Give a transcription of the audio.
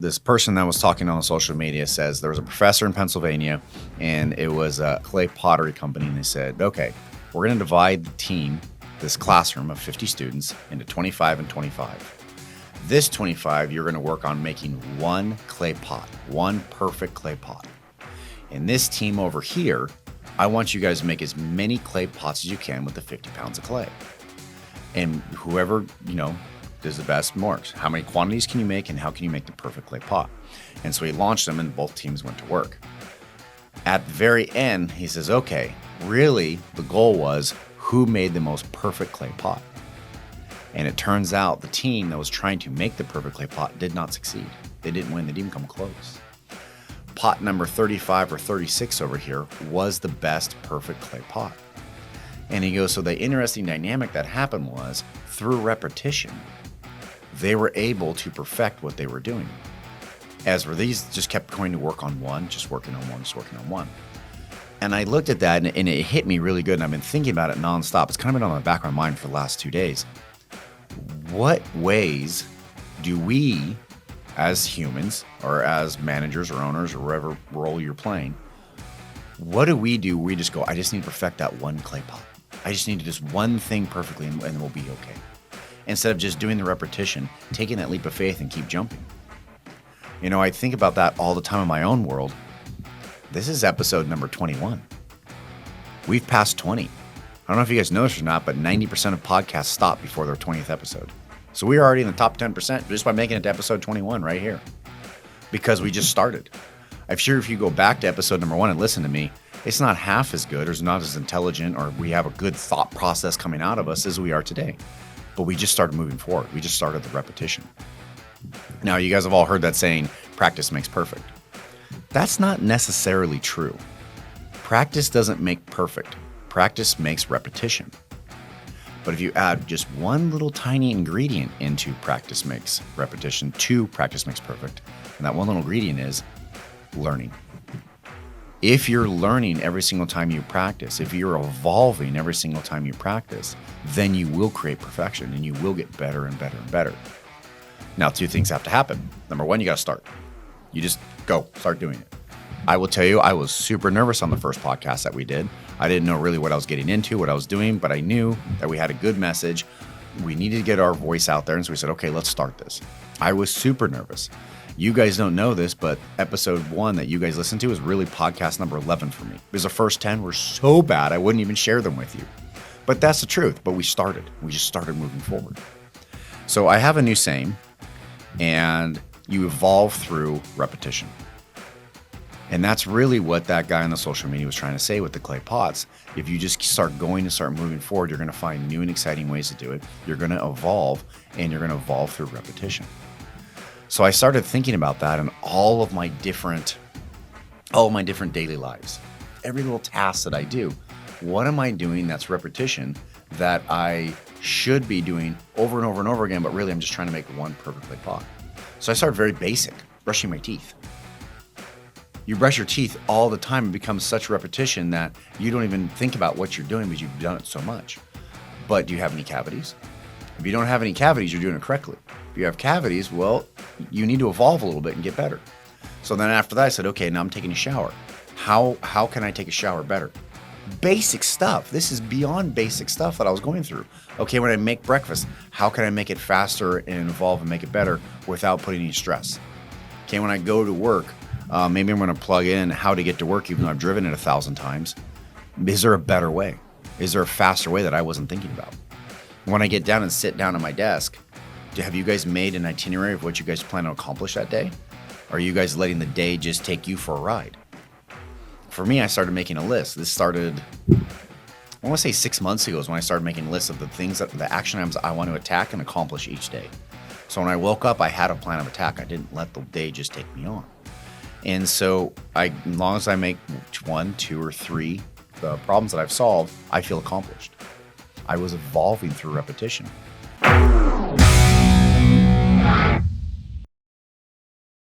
This person that was talking on social media says there was a professor in Pennsylvania, and it was a clay pottery company. And they said, okay, we're going to divide the team, this classroom of 50 students, into 25 and 25. This 25, you're going to work on making one clay pot, one perfect clay pot. And this team over here, I want you guys to make as many clay pots as you can with the 50 pounds of clay. And whoever, does the best marks. How many quantities can you make, and how can you make the perfect clay pot? And so he launched them, and both teams went to work. At the very end, he says, okay, really the goal was who made the most perfect clay pot. And it turns out the team that was trying to make the perfect clay pot did not succeed. They didn't win. They didn't come close. Pot number 35 or 36 over here was the best perfect clay pot. And he goes, so the interesting dynamic that happened was through repetition, they were able to perfect what they were doing. As where these just kept going to work on one, just working on one, just working on one. And I looked at that and it hit me really good. And I've been thinking about it nonstop. It's kind of been on the back of my mind for the last 2 days. What ways do we as humans or as managers or owners or whatever role you're playing, what do? We just go, I just need to perfect that one clay pot. I just need to do this one thing perfectly and we'll be okay. Instead of just doing the repetition, taking that leap of faith and keep jumping. I think about that all the time in my own world. This is episode number 21. We've passed 20. I don't know if you guys noticed or not, but 90% of podcasts stop before their 20th episode. So we're already in the top 10% just by making it to episode 21 right here. Because we just started. I'm sure if you go back to episode number 1 and listen to me, it's not half as good or it's not as intelligent or we have a good thought process coming out of us as we are today. But we just started moving forward. We just started the repetition. Now, you guys have all heard that saying, practice makes perfect. That's not necessarily true. Practice doesn't make perfect. Practice makes repetition. But if you add just one little tiny ingredient into practice makes repetition to practice makes perfect, and that one little ingredient is learning. If you're learning every single time you practice, if you're evolving every single time you practice, then you will create perfection and you will get better and better and better. Now, 2 things have to happen. Number 1, you got to start. You just go, start doing it. I will tell you, I was super nervous on the first podcast that we did. I didn't know really what I was getting into, what I was doing, but I knew that we had a good message. We needed to get our voice out there. And so we said, okay, let's start this. I was super nervous. You guys don't know this, but episode 1 that you guys listened to is really podcast number 11 for me. Because the first 10 were so bad, I wouldn't even share them with you. But that's the truth. But we started. We just started moving forward. So I have a new saying, and you evolve through repetition. And that's really what that guy on the social media was trying to say with the clay pots. If you just start going and start moving forward, you're going to find new and exciting ways to do it. You're going to evolve, and you're going to evolve through repetition. So I started thinking about that in all of my different daily lives. Every little task that I do, what am I doing that's repetition that I should be doing over and over and over again, but really I'm just trying to make one perfect clay pot. So I started very basic, brushing my teeth. You brush your teeth all the time. It becomes such repetition that you don't even think about what you're doing because you've done it so much. But do you have any cavities? If you don't have any cavities, you're doing it correctly. If you have cavities, well, you need to evolve a little bit and get better. So then after that, I said, okay, now I'm taking a shower. How can I take a shower better? Basic stuff. This is beyond basic stuff that I was going through. Okay, when I make breakfast, how can I make it faster and evolve and make it better without putting any stress? Okay, when I go to work, maybe I'm going to plug in how to get to work, even though I've driven it 1,000 times. Is there a better way? Is there a faster way that I wasn't thinking about? When I get down and sit down at my desk, have you guys made an itinerary of what you guys plan to accomplish that day? Or are you guys letting the day just take you for a ride? For me, I started making a list. This started, I want to say 6 months ago is when I started making a list of the action items I want to attack and accomplish each day. So when I woke up, I had a plan of attack. I didn't let the day just take me on. And so as long as I make 1, 2, or 3 the problems that I've solved, I feel accomplished. I was evolving through repetition.